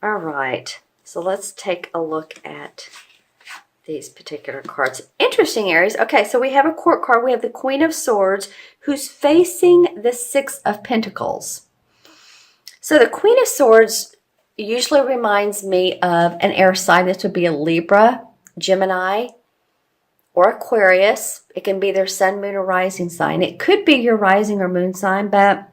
All right. So let's take a look at these particular cards. Interesting, Aries. Okay, so we have a court card. We have the Queen of Swords who's facing the Six of Pentacles. So the Queen of Swords usually reminds me of an air sign. This would be a Libra, Gemini, or Aquarius. It can be their sun, moon, or rising sign. It could be your rising or moon sign, but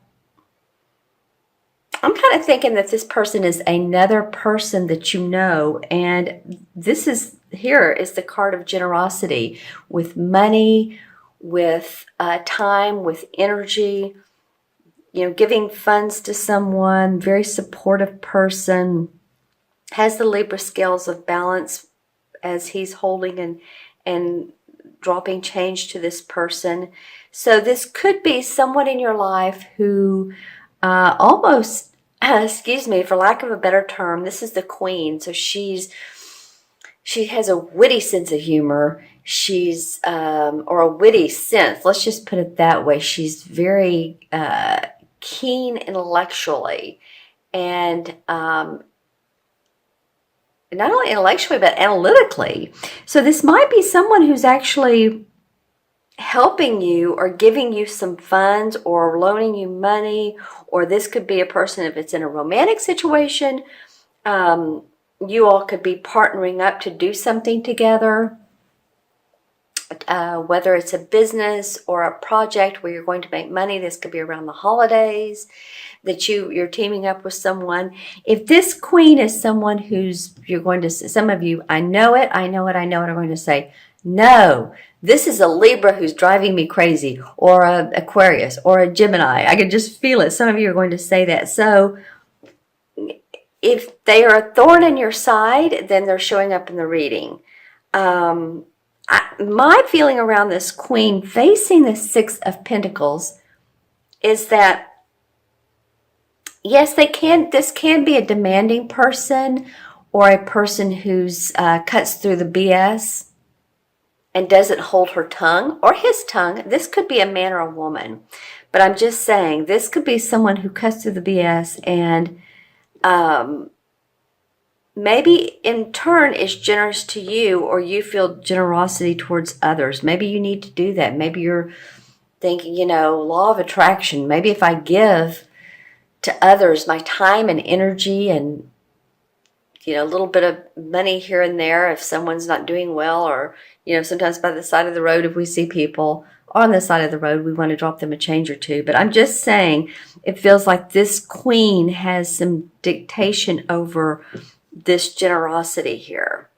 I'm kind of thinking that this person is another person that you know, and this is here is the card of generosity with money, with time, with energy, giving funds to someone, very supportive person, has the Libra scales of balance as he's holding and dropping change to this person. So this could be someone in your life who almost, excuse me, for lack of a better term, this is the Queen. So she has a witty sense of humor. She's or a witty sense. Let's just put it that way. She's very keen intellectually, and not only intellectually but analytically. So this might be someone who's actually helping you or giving you some funds or loaning you money, or this could be a person if it's in a romantic situation. You all could be partnering up to do something together, whether it's a business or a project where you're going to make money. This could be around the holidays that you're teaming up with someone. If this Queen is someone who's, you're going to, some of you, I know it, are going to say, no, this is a Libra who's driving me crazy, or a Aquarius, or a Gemini. I can just feel it. Some of you are going to say that. So if they are a thorn in your side, then they're showing up in the reading. My feeling around this Queen facing the Six of Pentacles is that, yes, this can be a demanding person, or a person who's cuts through the BS and doesn't hold her tongue or his tongue. This could be a man or a woman. But I'm just saying, this could be someone who cuts through the BS and maybe in turn is generous to you, or you feel generosity towards others. Maybe you need to do that. Maybe you're thinking, law of attraction. Maybe if I give to others my time and energy and a little bit of money here and there if someone's not doing well, or sometimes by the side of the road, if we see people on the side of the road, we want to drop them a change or two. But I'm just saying, it feels like this Queen has some dictation over this generosity here.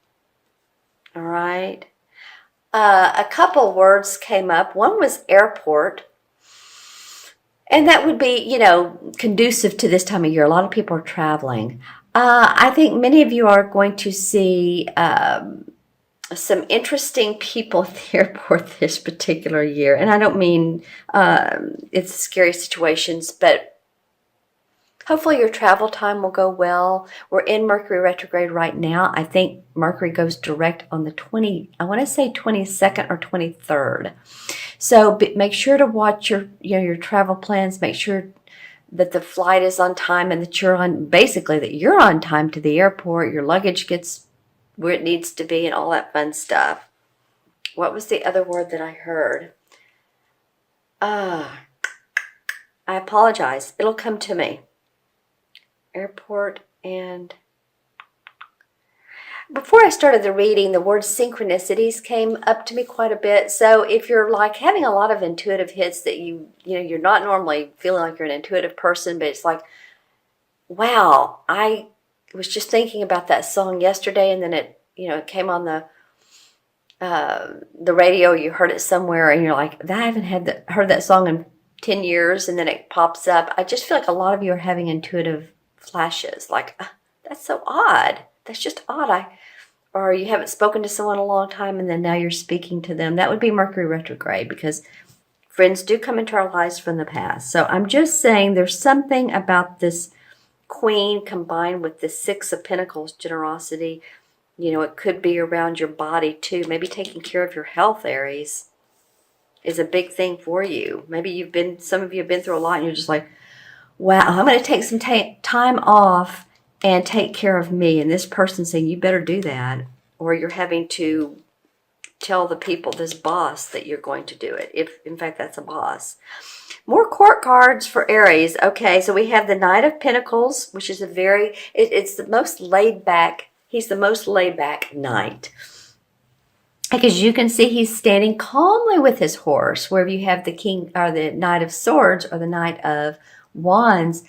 All right. A couple words came up. One was airport. And that would be, conducive to this time of year. A lot of people are traveling. I think many of you are going to see some interesting people at the airport this particular year. And I don't mean it's scary situations, but hopefully your travel time will go well. We're in Mercury retrograde right now. I think Mercury goes direct on the 22nd or 23rd. So make sure to watch your travel plans. Make sure that the flight is on time and that you're on time to the airport. Your luggage gets where it needs to be and all that fun stuff. What was the other word that I heard? I apologize. It'll come to me. Airport. And before I started the reading, the word synchronicities came up to me quite a bit. So if you're like having a lot of intuitive hits that you're not normally feeling like you're an intuitive person, but it's like, wow, I was just thinking about that song yesterday, and then it came on the radio. You heard it somewhere, and you're like, I haven't heard that song in 10 years, and then it pops up. I just feel like a lot of you are having intuitive flashes, like, that's so odd. That's just odd. Or you haven't spoken to someone in a long time, and then now you're speaking to them. That would be Mercury retrograde, because friends do come into our lives from the past. So I'm just saying there's something about this Queen combined with the Six of Pentacles, generosity. It could be around your body too. Maybe taking care of your health, Aries, is a big thing for you. Maybe some of you have been through a lot, and you're just like, wow, I'm going to take some time off and take care of me. And this person saying, you better do that, or you're having to tell the people, this boss, that you're going to do it, if in fact that's a boss. More court cards for Aries. Okay, so we have the Knight of Pentacles, which is it's the most laid back. He's the most laid back knight. Because you can see he's standing calmly with his horse. Wherever you have the King or the Knight of Swords or the Knight of Wands,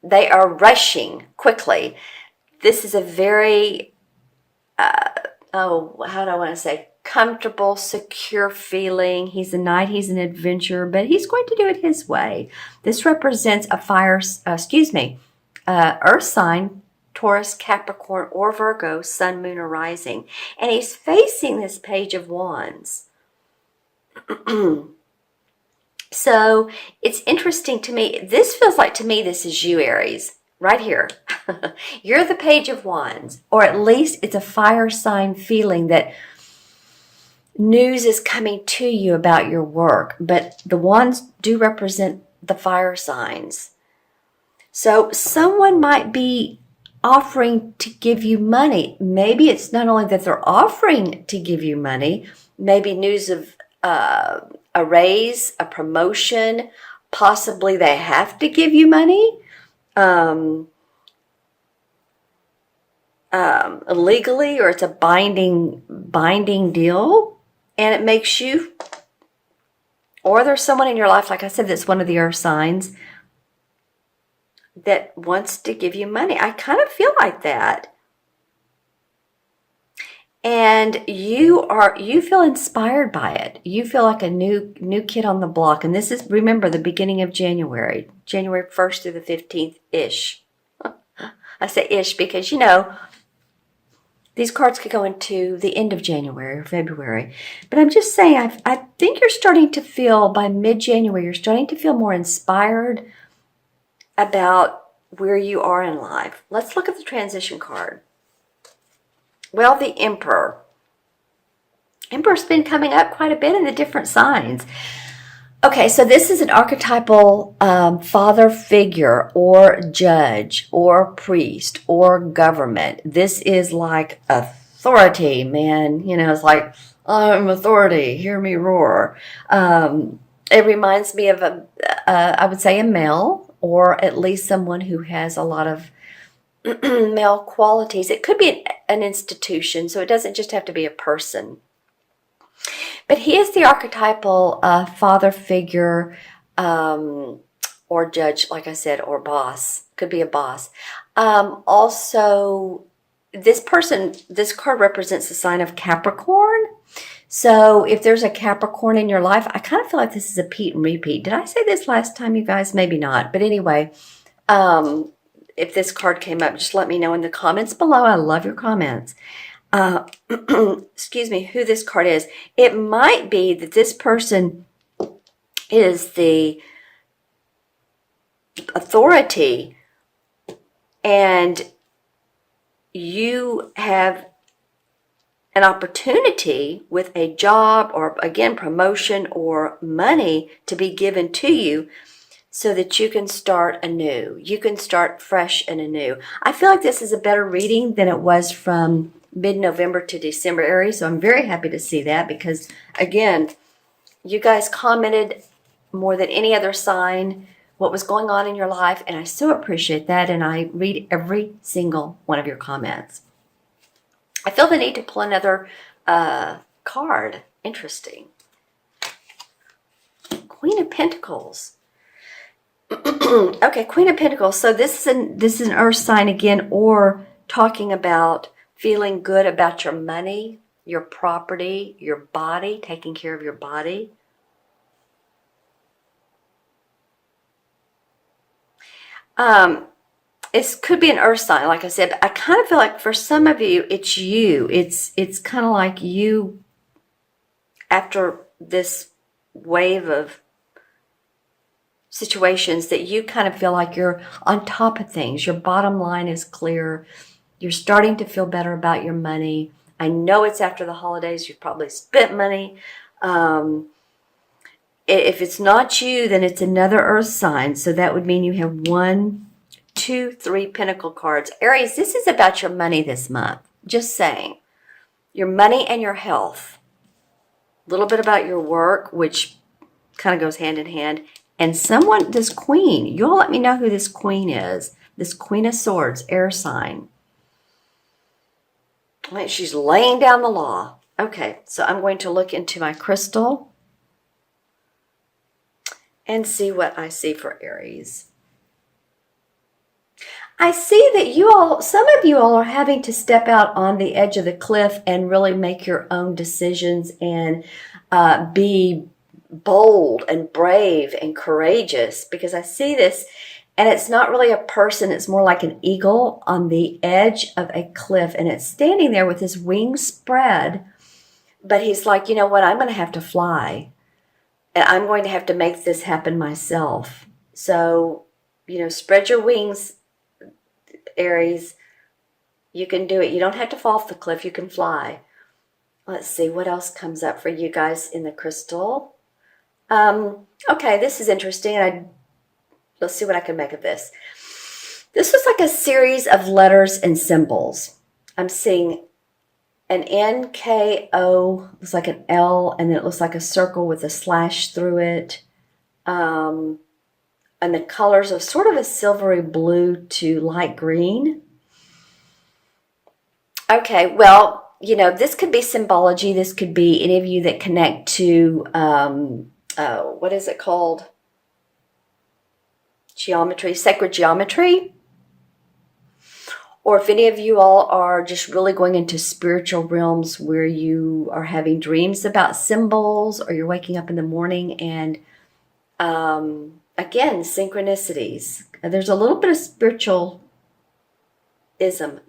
they are rushing quickly. This is a very, how do I want to say, comfortable, secure feeling. He's a knight, he's an adventurer, but he's going to do it his way. This represents a earth sign, Taurus, Capricorn, or Virgo, Sun, Moon, or Rising. And he's facing this Page of Wands. So it's interesting to me. This feels like, to me, this is you, Aries, right here. You're the Page of Wands, or at least it's a fire sign feeling that news is coming to you about your work. But the wands do represent the fire signs. So someone might be offering to give you money. Maybe it's not only that they're offering to give you money, maybe news of a raise, a promotion, possibly they have to give you money legally, or it's a binding deal, and it makes you, or there's someone in your life, like I said, that's one of the earth signs that wants to give you money. I kind of feel like that. And you feel inspired by it. You feel like a new kid on the block. And this is, remember, the beginning of January 1st through the 15th-ish. I say ish because, these cards could go into the end of January or February. But I'm just saying, I think you're starting to feel, by mid-January, you're starting to feel more inspired about where you are in life. Let's look at the transition card. Well, the Emperor. Emperor's been coming up quite a bit in the different signs. Okay, so this is an archetypal father figure or judge or priest or government. This is like authority, man. It's like, I'm authority, hear me roar. It reminds me of I would say a male, or at least someone who has a lot of male qualities. It could be an institution, so it doesn't just have to be a person. But he is the archetypal father figure, or judge, like I said, or boss. Could be a boss. Also, this card represents the sign of Capricorn. So if there's a Capricorn in your life, I kind of feel like this is a Pete and repeat. Did I say this last time, you guys? Maybe not. But anyway, if this card came up, just let me know in the comments below. I love your comments. Excuse me, who this card is. It might be that this person is the authority and you have an opportunity with a job or, again, promotion or money to be given to you so that you can start anew. You can start fresh and anew. I feel like this is a better reading than it was from mid-November to December, Aries. So I'm very happy to see that because, again, you guys commented more than any other sign what was going on in your life, and I so appreciate that, and I read every single one of your comments. I feel the need to pull another card. Interesting. Queen of Pentacles. Okay, Queen of Pentacles. So this is an earth sign again, or talking about feeling good about your money, your property, your body, taking care of your body. It could be an earth sign, like I said. I kind of feel like for some of you, it's you. It's kind of like you, after this wave of situations, that you kind of feel like you're on top of things. Your bottom line is clear. You're starting to feel better about your money. I know it's after the holidays. You've probably spent money. If it's not you, then it's another earth sign. So that would mean you have 1, 2, 3 Pentacle cards. Aries, this is about your money this month. Just saying. Your money and your health. A little bit about your work, which kind of goes hand in hand. And someone, this queen, you'll let me know who this queen is. This Queen of Swords, air sign. She's laying down the law. Okay, so I'm going to look into my crystal and see what I see for Aries. I see that some of you all are having to step out on the edge of the cliff and really make your own decisions and be bold and brave and courageous, because I see this, and it's not really a person, it's more like an eagle on the edge of a cliff, and it's standing there with his wings spread, but he's like, you know what, I'm going to have to fly, and I'm going to have to make this happen myself. So, spread your wings, Aries. You can do it. You don't have to fall off the cliff. You can fly. Let's see what else comes up for you guys in the crystal. Okay, this is interesting. Let's see what I can make of this. This was like a series of letters and symbols. I'm seeing an NKO, looks like an L, and then it looks like a circle with a slash through it. And the colors are sort of a silvery blue to light green. Okay, well, this could be symbology. This could be any of you that connect to, what is it called? Geometry, sacred geometry. Or if any of you all are just really going into spiritual realms where you are having dreams about symbols, or you're waking up in the morning and, again, synchronicities. There's a little bit of spiritualism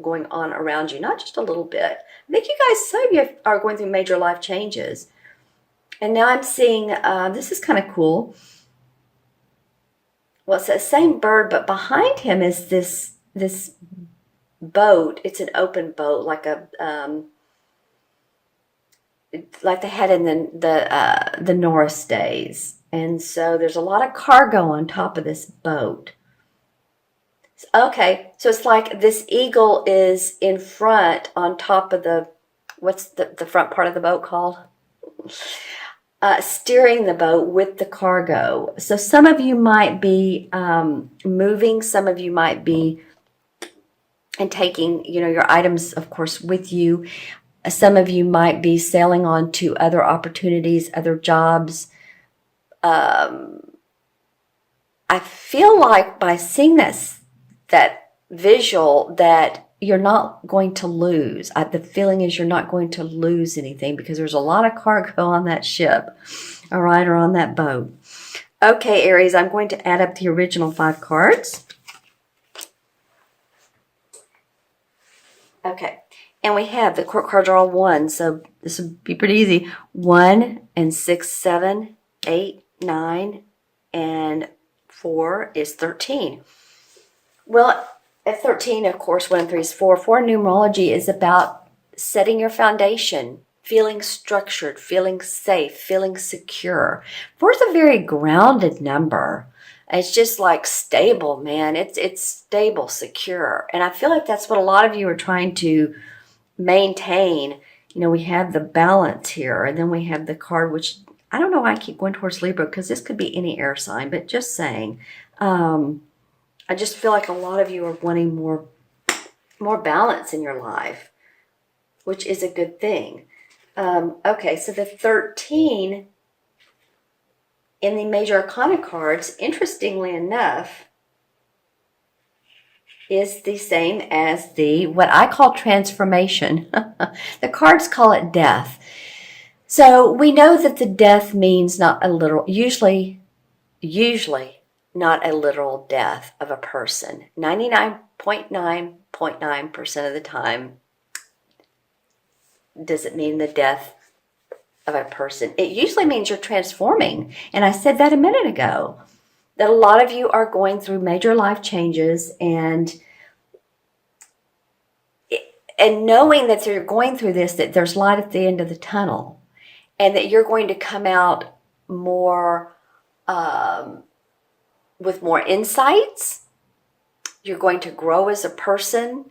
going on around you, not just a little bit. I think you guys, some of you are going through major life changes. And now I'm seeing, this is kind of cool. Well, it's the same bird, but behind him is this boat. It's an open boat, like they had in the Norris days. And so there's a lot of cargo on top of this boat. Okay, so it's like this eagle is in front on top of what's the front part of the boat called? Steering the boat with the cargo. So some of you might be moving, some of you might be and taking, your items, of course, with you. Some of you might be sailing on to other opportunities, other jobs. I feel like by seeing that visual that you're not going to lose. The feeling is you're not going to lose anything, because there's a lot of cargo on that ship, all right, or on that boat. Okay, Aries, I'm going to add up the original 5 cards. Okay, and we have the court cards are all 1, so this would be pretty easy. 1 and 6, 7, 8, 9, and 4 is 13. Well, at 13, of course, 1 and 3 is 4. 4 numerology is about setting your foundation, feeling structured, feeling safe, feeling secure. 4 is a very grounded number. It's just like stable, man. It's stable, secure. And I feel like that's what a lot of you are trying to maintain. We have the balance here, and then we have the card, which I don't know why I keep going towards Libra, because this could be any air sign, but just saying. I just feel like a lot of you are wanting more balance in your life, which is a good thing. Okay, so the 13 in the major arcana cards, interestingly enough, is the same as what I call transformation. The cards call it death. So we know that the death means not a literal, usually not a literal death of a person. 99.9% of the time, does it mean the death of a person? It usually means you're transforming. And I said that a minute ago, that a lot of you are going through major life changes, and knowing that you're going through this, that there's light at the end of the tunnel, and that you're going to come out more with more insights, You're going to grow as a person.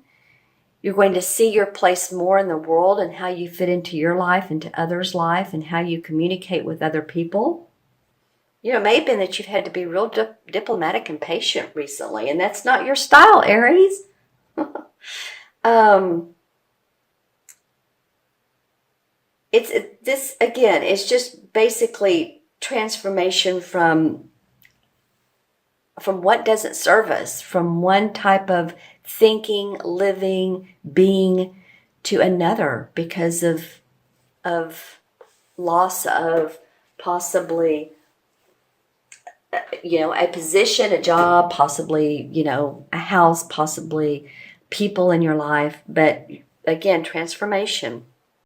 You're going to see your place more in the world and how you fit into your life, into others' life, and how you communicate with other people. You know, it may have been that you've had to be real diplomatic and patient recently, and that's not your style, Aries. This again, it's just basically transformation from what doesn't serve us, from one type of thinking, living, being to another because of loss of possibly a position, a job, possibly a house, possibly people in your life. But again, transformation.